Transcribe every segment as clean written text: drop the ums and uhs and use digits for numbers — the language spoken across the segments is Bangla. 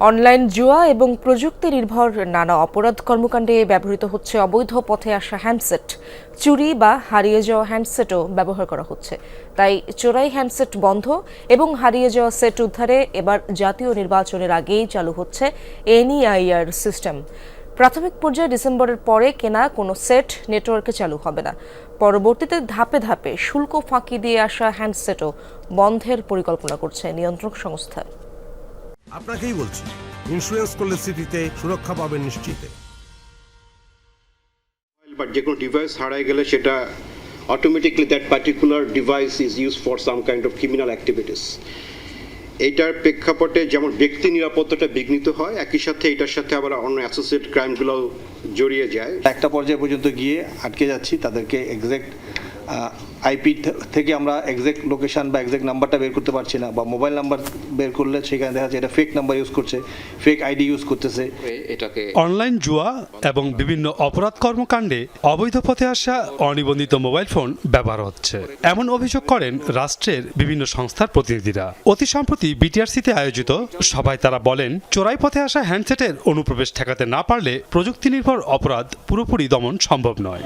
অনলাইন জুয়া এবং প্রযুক্তি নির্ভর নানা অপরাধ কর্মকাণ্ডে ব্যবহৃত হচ্ছে অবৈধ পথে আসা হ্যান্ডসেট। চুরি বা হারিয়ে যাওয়া হ্যান্ডসেটও ব্যবহার করা হচ্ছে। তাই চোরাই হ্যান্ডসেট বন্ধ এবং হারিয়ে যাওয়া সেট উদ্ধারে এবার জাতীয় নির্বাচনের আগেই চালু হচ্ছে এনইআইআর সিস্টেম। প্রাথমিক পর্যায়ে ডিসেম্বরের পরে কেনা কোনো সেট নেটওয়ার্কে চালু হবে না। পরবর্তীতে ধাপে ধাপে শুল্ক ফাঁকি দিয়ে আসা হ্যান্ডসেটও বন্ধের পরিকল্পনা করছে নিয়ন্ত্রক সংস্থা। আপনাকেই বলছি, ইন্স্যুরেন্স করলে সিটিতে সুরক্ষা পাবেন নিশ্চিতে। বাট যে কোনো ডিভাইস হারায় গেলে সেটা automatically that particular device is use for some kind of criminal activities. এইটার প্রেক্ষাপটে যেমন ব্যক্তি নিরাপত্তাটা বিঘ্নিত হয়, একই সাথে এটার সাথে আবার অন্য অ্যাসোসিয়েট ক্রাইমগুলো জড়িয়ে যায়। একটা পর্যায় পর্যন্ত গিয়ে আটকে যাচ্ছি। তাদেরকে এক্স্যাক্ট আইপি থেকে আমরা এক্স্যাক্ট লোকেশন বা এক্স্যাক্ট নাম্বারটা বের করতে পারছি না, বা মোবাইল নাম্বার বের করলে সেখানে দেখা যাচ্ছে এটা ফেক নাম্বার ইউজ করছে, ফেক আইডি ইউজ করতেছে। অনলাইন জুয়া এবং বিভিন্ন অপরাধ কর্মকাণ্ডে অবৈধ পথে আসা অনিবন্ধিত মোবাইল ফোন ব্যবহার হচ্ছে, এমন অভিযোগ করেন রাষ্ট্রের বিভিন্ন সংস্থার প্রতিনিধিরা। অতি সম্প্রতি বিটিআরসিতে আয়োজিত সভায় তারা বলেন, চোরাই পথে আসা হ্যান্ডসেটের অনুপ্রবেশ ঠেকাতে না পারলে প্রযুক্তি নির্ভর অপরাধ পুরোপুরি দমন সম্ভব নয়।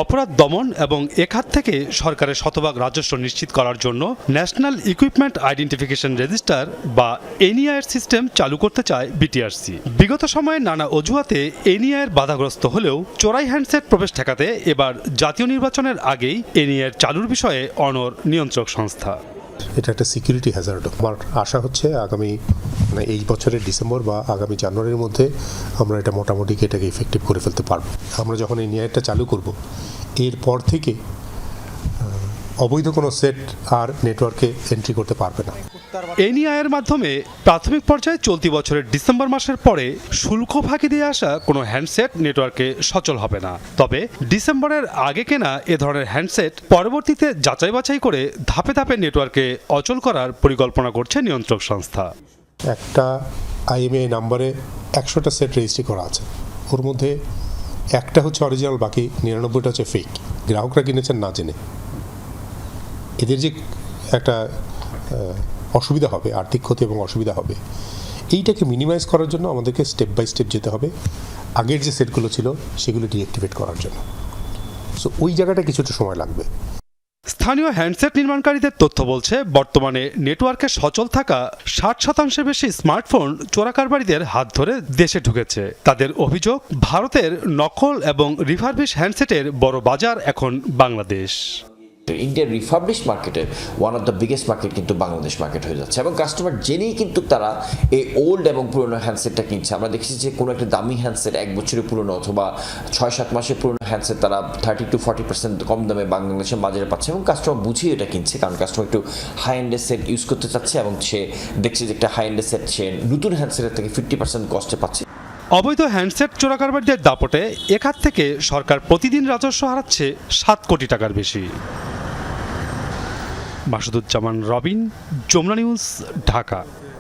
অপরাধ দমন এবং এ খাত থেকে সরকারের শতভাগ রাজস্ব নিশ্চিত করার জন্য ন্যাশনাল ইকুইপমেন্ট আইডেন্টিফিকেশন রেজিস্টার বা এনইআইআর সিস্টেম চালু করতে চায় বিটিআরসি। বিগত সময়ে নানা অজুহাতে এনইআইআর বাধাগ্রস্ত হলেও চোরাই হ্যান্ডসেট প্রবেশ ঠেকাতে এবার জাতীয় নির্বাচনের আগেই এনইআইআর চালুর বিষয়ে অনড় নিয়ন্ত্রক সংস্থা। এটা একটা সিকিউরিটি হ্যাজার্ড। আমার আশা হচ্ছে আগামী এই বছরের ডিসেম্বর বা আগামী জানুয়ারির মধ্যে আমরা এটা মোটামুটি এটাকে ইফেক্টিভ করে ফেলতে পারবো। আমরা যখন এই নিয়ারটা চালু করব, এরপর থেকে অবৈধ কোনো সেট আর নেটওয়ার্কে এন্ট্রি করতে পারবে না। এনইআইআর মাধ্যমে প্রাথমিক পর্যায়ে চলতি বছরের ডিসেম্বর মাসের পরে শুল্ক ফাঁকি দিয়ে আসা কোনো হ্যান্ডসেট নেটওয়ার্কে সচল হবে না। তবে ডিসেম্বরের আগে কেনা এ ধরনের হ্যান্ডসেট পরবর্তীতে যাচাই বাছাই করে ধাপে ধাপে নেটওয়ার্কে অচল করার পরিকল্পনা করছে নিয়ন্ত্রক সংস্থা। একটা আইএমএআই নাম্বারে 100টা সেট রেজিস্ট্রি করা আছে, ওর মধ্যে একটা হচ্ছে অরিজিনাল, বাকি 99টা হচ্ছে ফেক। গ্রাহকরা কিনেছেন না জেনে। এদের যে একটা অসুবিধা হবে, আর্থিক ক্ষতি এবং অসুবিধা হবে, এইটাকে মিনিমাইজ করার জন্য আমাদেরকে স্টেপ বাই স্টেপ যেতে হবে আগের যে সেটগুলো ছিল সেগুলো ডিঅ্যাক্টিভেট করার জন্য। সো ওই জায়গাটা কিছুটা সময় লাগবে। স্থানীয় হ্যান্ডসেট নির্মাণকারীদের তথ্য বলছে, বর্তমানে নেটওয়ার্কে সচল থাকা 60% বেশি স্মার্টফোন চোরাকারবারীদের হাত ধরে দেশে ঢুকেছে। তাদের অভিযোগ, ভারতের নকল এবং রিফারবিশ হ্যান্ডসেটের বড় বাজার এখন বাংলাদেশ। ইন্ডিয়ার রিফাবলিশ মার্কেটের one of the biggest market কিন্তু বাংলাদেশ মার্কেট হয়ে যাচ্ছে, এবং কাস্টমার জেনেই কিন্তু তারা এই ওল্ড এবং পুরনো হ্যান্ডসেটটা কিনছে। আমরা দেখেছি যে কোনো একটা দামি হ্যান্ডসেট 1 বছরের পুরনো অথবা 6-7 মাসের পুরনো হ্যান্ডসেট তারা 30-40% কম দামে বাংলাদেশের বাজারে পাচ্ছে, এবং কাস্টমার বুঝিয়ে এটা কিনছে, কারণ কাস্টমার একটু হাই এন্ডের সেট ইউজ করতে চাচ্ছে এবং সে দেখছে যে একটা হাই এন্ডের সেট সে নতুন হ্যান্ডসেটের থেকে 50% কস্টে পাচ্ছে। অবৈধ হ্যান্ডসেট চোরাকারবারীদের দাপটে এ খাত থেকে সরকার প্রতিদিন রাজস্ব হারাচ্ছে 7 কোটি টাকার বেশি। মাসুদুজ্জামান রবিন, যমুনা নিউজ, ঢাকা।